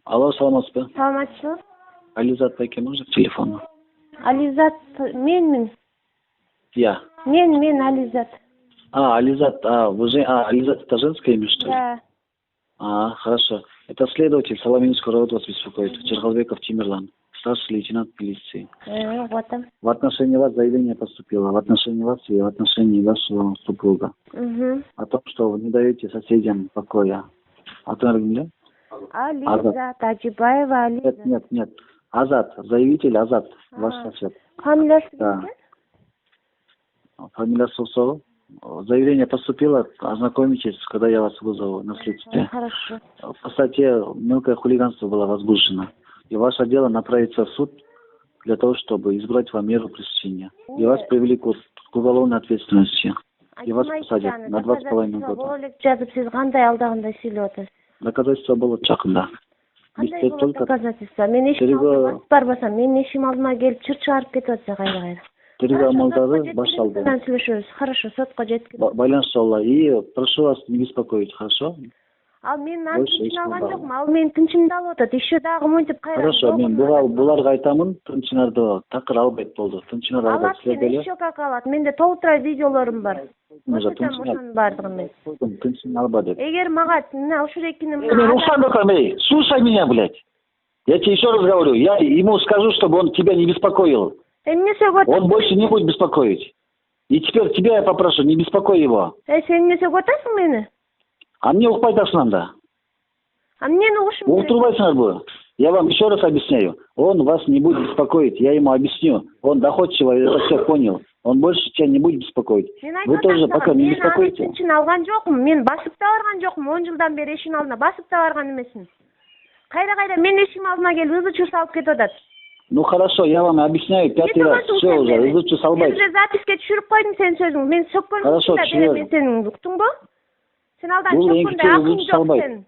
Алло, саламатсызбы? Саламатчылык. Ализат байке может телефону? Ализат менмин. Я. Мен Ализат. Ализат, Ализат это женское имя, что ли? Да. Хорошо. Это следователь Соломинского рода вас беспокоит. Чергалбеков Тимирлан, старший лейтенант милиции. Вот там. В отношении вас заявление поступило, в отношении вас и в отношении вашего супруга. Угу. О том, что вы не даете соседям покоя. Ализат Аджибаева Ализат. Нет. Азат, заявитель Азат, ваш сосед. Фамилиясы Да. Фамилия Сусова. Заявление поступило, ознакомитесь, когда я вас вызову на следствие. Хорошо. По статье мелкое хулиганство было возбуждено. И ваше дело направится в суд для того, чтобы избрать вам меру пресечения. И вас привели к уголовной ответственности. И вас посадят на 2,5 года. Сиз кандай алдагандай сүйлөп атасыз? Доказательство было чакында. Кандай болот доказательство? Мен эшим барбасам, менин эшим алдыма келип чыр чыгарып кетип атса кайра. Тергөө амалдары башталды. Хорошо, сотко жеткиз. Байланыша алла. И прошу вас не беспокоить, хорошо? Ал мен тынчын алган жокмун. Ал менин тынчымды алып атат. Еще дагы монтип кайра. Хорошо, мен буларга айтамын, тынчыңарды такыр албайт болду. Тынчыңар албайт. Еще как алат. Менде толтура видеолорум бар. Ошонун бардыгын мен. Тынчың алба деп. Эгер мага мына ушул экини Слушай меня, блядь. Я тебе еще раз говорю, я ему скажу, чтобы он тебя не беспокоил. Он больше не будет беспокоить. И теперь тебя я попрошу, не беспокой его. Сен эмнесе атасың мени? А мне укпайтасың анда. Эмнени угушум? Ултурбайсыңарбы? Я вам еще раз объясняю. Он вас не будет беспокоить. Я ему объясню. Он доходчиво это все понял. Он больше тебя не будет беспокоить. Вы тоже пока не беспокоите. Мен тынчын алган жокмун. Мен басып да барган жокмун. 10 жылдан бери эшиктин алдына басып да барган эмесмин. Кайра менин эшиктин алдына келип ызы чур салып кетип атат. Ну хорошо, я вам объясняю 5-й раз. Все уже, ызы чур салбайт. Мен записке түшүрүп койдум сенин сөзүңдү. Мен сөккөн Хорошо, мен сени уктуңбу? Сен алдан чөккөндө акың жок сенин.